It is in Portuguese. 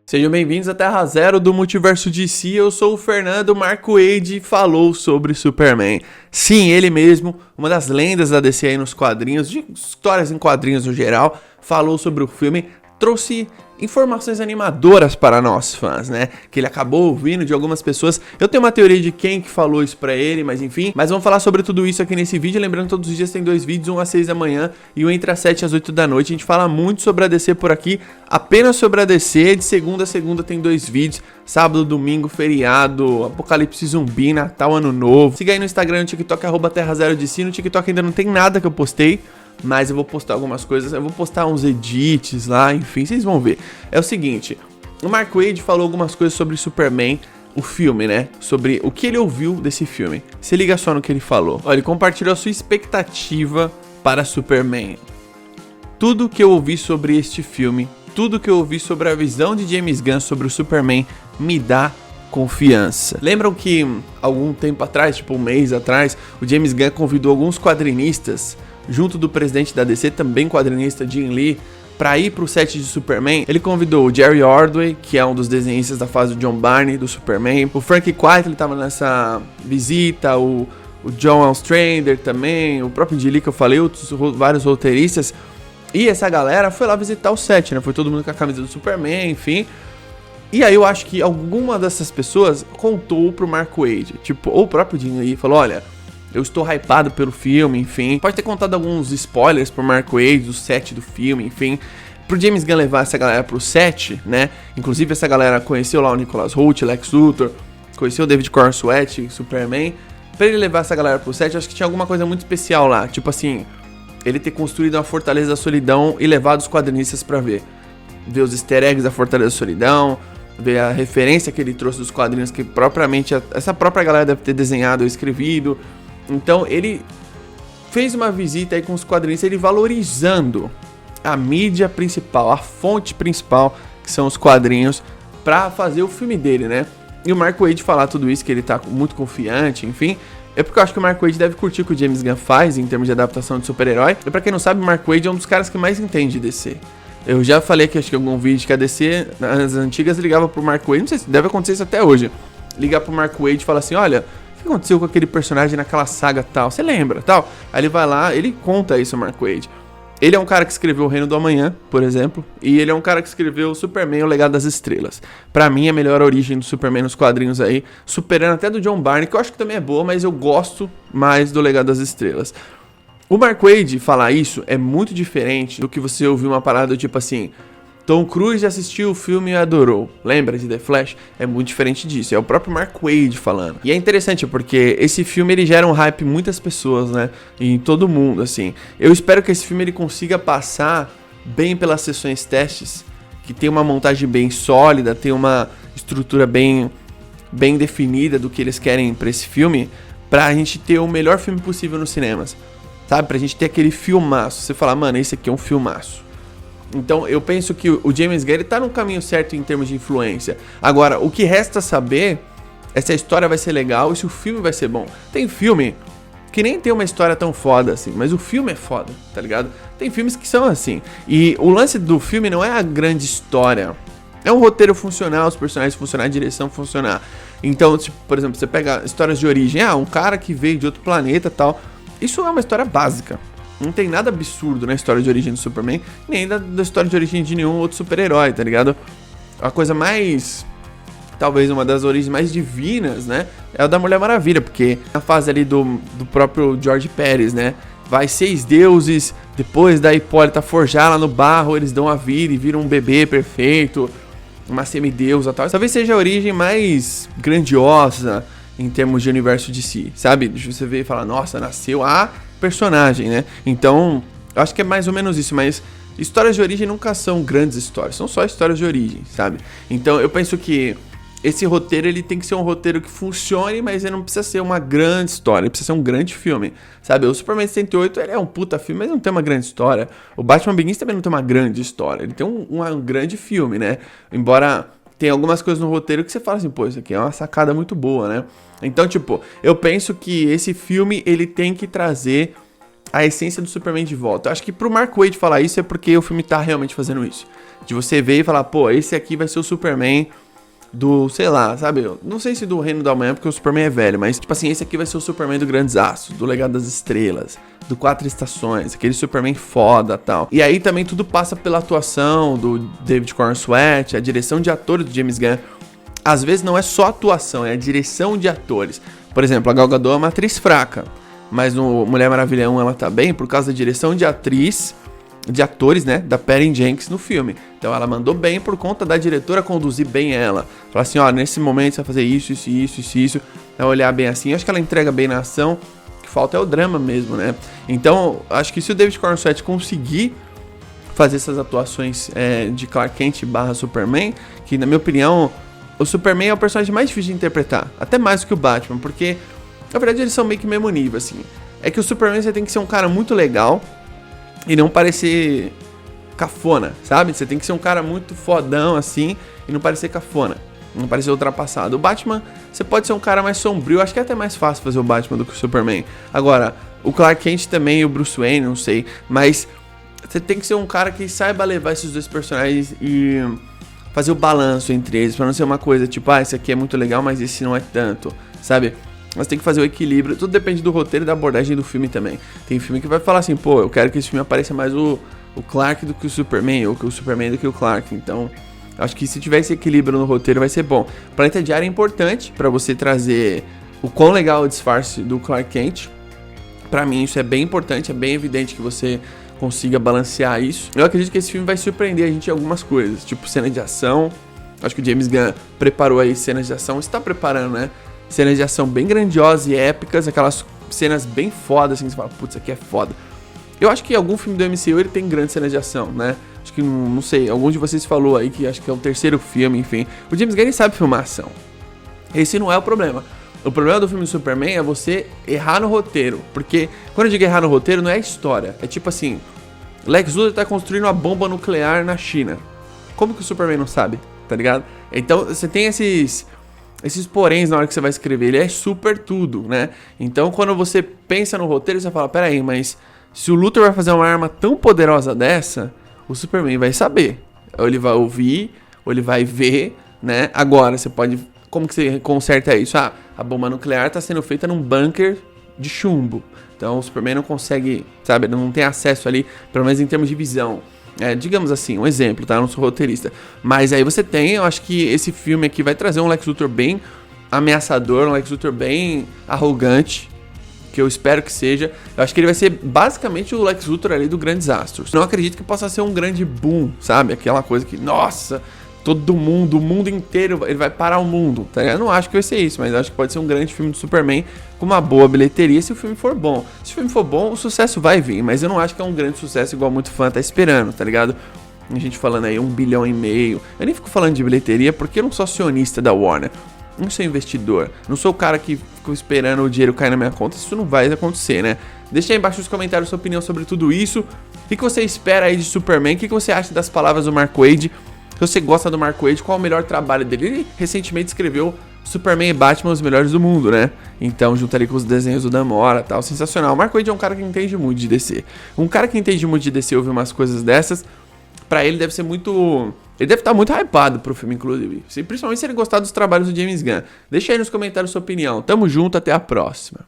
Sejam bem-vindos à Terra Zero do Multiverso DC, eu sou o Fernando. Mark Waid falou sobre Superman. Sim, ele mesmo, uma das lendas da DC aí nos quadrinhos, de histórias em quadrinhos no geral, falou sobre o filme, trouxe informações animadoras para nós fãs, né? Que ele acabou ouvindo de algumas pessoas. Eu tenho uma teoria de quem que falou isso pra ele, mas enfim. Mas vamos falar sobre tudo isso aqui nesse vídeo. Lembrando que todos os dias tem 2 vídeos, um às 6 da manhã e um entre as 7 e as 8 da noite. A gente fala muito sobre a DC por aqui, apenas sobre a DC. De segunda a segunda tem 2 vídeos. Sábado, domingo, feriado, apocalipse zumbi, Natal, Ano Novo. Siga aí no Instagram, no TikTok, @TerraZeroDC. No TikTok ainda não tem nada que eu postei, mas eu vou postar algumas coisas, eu vou postar uns edits lá, enfim, vocês vão ver. É o seguinte, o Mark Waid falou algumas coisas sobre Superman, o filme, né? Sobre o que ele ouviu desse filme. Se liga só no que ele falou. Olha, ele compartilhou a sua expectativa para Superman. Tudo que eu ouvi sobre este filme, tudo que eu ouvi sobre a visão de James Gunn sobre o Superman, me dá confiança. Lembram que algum tempo atrás, tipo um mês atrás, o James Gunn convidou alguns quadrinistas junto do presidente da DC, também quadrinista Jim Lee, para ir pro set de Superman. Ele convidou o Jerry Ordway, que é um dos desenhistas da fase do John Barney, do Superman. O Frank Quitely, ele tava nessa visita, o John Ostrander também, o próprio Jim Lee que eu falei, outros vários roteiristas. E essa galera foi lá visitar o set, né? Foi todo mundo com a camisa do Superman, enfim. E aí eu acho que alguma dessas pessoas contou pro Mark Waid, tipo, ou o próprio Jim Lee falou, olha, eu estou hypado pelo filme, enfim. Pode ter contado alguns spoilers pro Mark Waid, do set do filme, enfim. Pro James Gunn levar essa galera pro set, né? Inclusive essa galera conheceu lá o Nicholas Hoult, Lex Luthor, conheceu o David Corenswet, Superman. Pra ele levar essa galera pro set, eu acho que tinha alguma coisa muito especial lá. Tipo assim, ele ter construído uma Fortaleza da Solidão e levado os quadrinistas pra ver. Ver os easter eggs da Fortaleza da Solidão, ver a referência que ele trouxe dos quadrinhos que propriamente essa própria galera deve ter desenhado ou escrevido. Então ele fez uma visita aí com os quadrinhos, ele valorizando a mídia principal, a fonte principal, que são os quadrinhos, pra fazer o filme dele, né? E o Mark Waid falar tudo isso, que ele tá muito confiante, enfim, é porque eu acho que o Mark Waid deve curtir o que o James Gunn faz em termos de adaptação de super-herói. E pra quem não sabe, o Mark Waid é um dos caras que mais entende de DC. Eu já falei que acho que em algum vídeo que a DC, nas antigas, ligava pro Mark Waid, não sei se deve acontecer isso até hoje, ligar pro Mark Waid e falar assim, olha, o que aconteceu com aquele personagem naquela saga tal? Você lembra, tal? Aí ele vai lá, ele conta isso ao Mark Waid. Ele é um cara que escreveu O Reino do Amanhã, por exemplo, e ele é um cara que escreveu Superman, O Legado das Estrelas. Pra mim, a melhor origem do Superman nos quadrinhos aí, superando até do John Barney, que eu acho que também é boa, mas eu gosto mais do Legado das Estrelas. O Mark Waid falar isso é muito diferente do que você ouvir uma parada tipo assim, Tom Cruise assistiu o filme e adorou. Lembra de The Flash? É muito diferente disso. É o próprio Mark Waid falando. E é interessante porque esse filme ele gera um hype em muitas pessoas, né? Em todo mundo, assim. Eu espero que esse filme ele consiga passar bem pelas sessões testes, que tem uma montagem bem sólida, tem uma estrutura bem definida do que eles querem pra esse filme, pra gente ter o melhor filme possível nos cinemas. Sabe? Pra gente ter aquele filmaço. Você fala, mano, esse aqui é um filmaço. Então eu penso que o James Gunn tá no caminho certo em termos de influência. Agora, o que resta saber é se a história vai ser legal e se o filme vai ser bom. Tem filme que nem tem uma história tão foda assim, mas o filme é foda, tá ligado? Tem filmes que são assim. E o lance do filme não é a grande história. É um roteiro funcional, os personagens funcionar, a direção funcionar. Então, tipo, por exemplo, você pega histórias de origem. Um cara que veio de outro planeta e tal. Isso é uma história básica. Não tem nada absurdo na história de origem do Superman, nem da história de origem de nenhum outro super-herói, tá ligado? A coisa mais, talvez uma das origens mais divinas, né, é a da Mulher Maravilha, porque na fase ali do próprio George Pérez, né, vai 6 deuses, depois da Hipólita forjar lá no barro, eles dão a vida e viram um bebê perfeito, uma semideusa e tal. Talvez seja a origem mais grandiosa em termos de universo de si, sabe? Você vê e fala, nossa, nasceu a personagem, né? Então, eu acho que é mais ou menos isso, mas histórias de origem nunca são grandes histórias, são só histórias de origem, sabe? Então, eu penso que esse roteiro, ele tem que ser um roteiro que funcione, mas ele não precisa ser uma grande história, ele precisa ser um grande filme, sabe? O Superman 68, ele é um puta filme, mas não tem uma grande história. O Batman Begins também não tem uma grande história, ele tem um grande filme, né? Embora tem algumas coisas no roteiro que você fala assim, pô, isso aqui é uma sacada muito boa, né? Então, tipo, eu penso que esse filme, ele tem que trazer a essência do Superman de volta. Eu acho que pro Mark Waid falar isso é porque o filme tá realmente fazendo isso. De você ver e falar, pô, esse aqui vai ser o Superman do, sei lá, sabe? Não sei se do Reino da Manhã, porque o Superman é velho, mas, tipo assim, esse aqui vai ser o Superman do Grandes Astros, do Legado das Estrelas, do Quatro Estações, aquele Superman foda e tal. E aí também tudo passa pela atuação do David Corenswet, a direção de atores do James Gunn. Às vezes não é só atuação, é a direção de atores. Por exemplo, a Gal Gadot é uma atriz fraca, mas no Mulher Maravilha 1 ela tá bem por causa da direção de atores, né, da Patty Jenkins no filme. Então ela mandou bem por conta da diretora conduzir bem ela. Falar assim, ó, nesse momento você vai fazer isso. Então olhar bem assim, acho que ela entrega bem na ação. O que falta é o drama mesmo, né? Então, acho que se o David Corenswet conseguir fazer essas atuações de Clark Kent / Superman, que na minha opinião, o Superman é o personagem mais difícil de interpretar, até mais do que o Batman, porque na verdade eles são meio que mesmo nível, assim. É que o Superman você tem que ser um cara muito legal e não parecer cafona, sabe? Você tem que ser um cara muito fodão, assim, e não parecer cafona, não parecer ultrapassado. O Batman, você pode ser um cara mais sombrio, acho que é até mais fácil fazer o Batman do que o Superman. Agora, o Clark Kent também e o Bruce Wayne, não sei, mas você tem que ser um cara que saiba levar esses dois personagens e fazer o balanço entre eles, pra não ser uma coisa tipo, esse aqui é muito legal, mas esse não é tanto, sabe? Mas tem que fazer o equilíbrio, tudo depende do roteiro e da abordagem do filme também. Tem filme que vai falar assim, pô, eu quero que esse filme apareça mais o Clark do que o Superman, ou que o Superman do que o Clark. Então, acho que se tiver esse equilíbrio no roteiro vai ser bom. Planeta Diário é importante pra você trazer o quão legal é o disfarce do Clark Kent. Pra mim isso é bem importante, é bem evidente que você consiga balancear isso. Eu acredito que esse filme vai surpreender a gente em algumas coisas, tipo cena de ação. Acho que o James Gunn preparou aí cenas de ação, está preparando, né? Cenas de ação bem grandiosas e épicas, aquelas cenas bem fodas, assim, que você fala, putz, isso aqui é foda. Eu acho que algum filme do MCU ele tem grandes cenas de ação, né? Acho que, não sei, algum de vocês falou aí que acho que é o terceiro filme, enfim. O James Gunn sabe filmar ação. Esse não é o problema. O problema do filme do Superman é você errar no roteiro. Porque, quando eu digo errar no roteiro, não é a história. É tipo assim, Lex Luthor tá construindo uma bomba nuclear na China. Como que o Superman não sabe? Tá ligado? Então, você tem esses poréns na hora que você vai escrever. Ele é super tudo, né? Então, quando você pensa no roteiro, você fala, peraí, mas se o Luthor vai fazer uma arma tão poderosa dessa, o Superman vai saber. Ou ele vai ouvir, ou ele vai ver, né? Agora, você pode... Como que você conserta isso? A bomba nuclear está sendo feita num bunker de chumbo. Então o Superman não consegue, sabe, não tem acesso ali, pelo menos em termos de visão. Digamos assim, um exemplo, tá? Eu não sou roteirista. Mas aí você tem, eu acho que esse filme aqui vai trazer um Lex Luthor bem ameaçador, um Lex Luthor bem arrogante, que eu espero que seja. Eu acho que ele vai ser basicamente o Lex Luthor ali do Grandes Astros. Não acredito que possa ser um grande boom, sabe? Aquela coisa que, nossa... Todo mundo, o mundo inteiro, ele vai parar o mundo, tá ligado? Eu não acho que vai ser isso, mas acho que pode ser um grande filme do Superman com uma boa bilheteria se o filme for bom. Se o filme for bom, o sucesso vai vir, mas eu não acho que é um grande sucesso igual muito fã tá esperando, tá ligado? A gente falando aí 1,5 bilhão. Eu nem fico falando de bilheteria porque eu não sou acionista da Warner, não sou investidor, não sou o cara que ficou esperando o dinheiro cair na minha conta, isso não vai acontecer, né? Deixa aí embaixo nos comentários sua opinião sobre tudo isso. O que você espera aí de Superman? O que você acha das palavras do Mark Waid? Se você gosta do Mark Waid, qual é o melhor trabalho dele? Ele recentemente escreveu Superman e Batman, os melhores do mundo, né? Então, juntaria com os desenhos do Dan Mora e tal, sensacional. O Mark Waid é um cara que entende muito de DC. Um cara que entende muito de DC ouvir umas coisas dessas, pra ele deve ser muito... Ele deve estar muito hypado pro filme, inclusive. Principalmente se ele gostar dos trabalhos do James Gunn. Deixa aí nos comentários sua opinião. Tamo junto, até a próxima.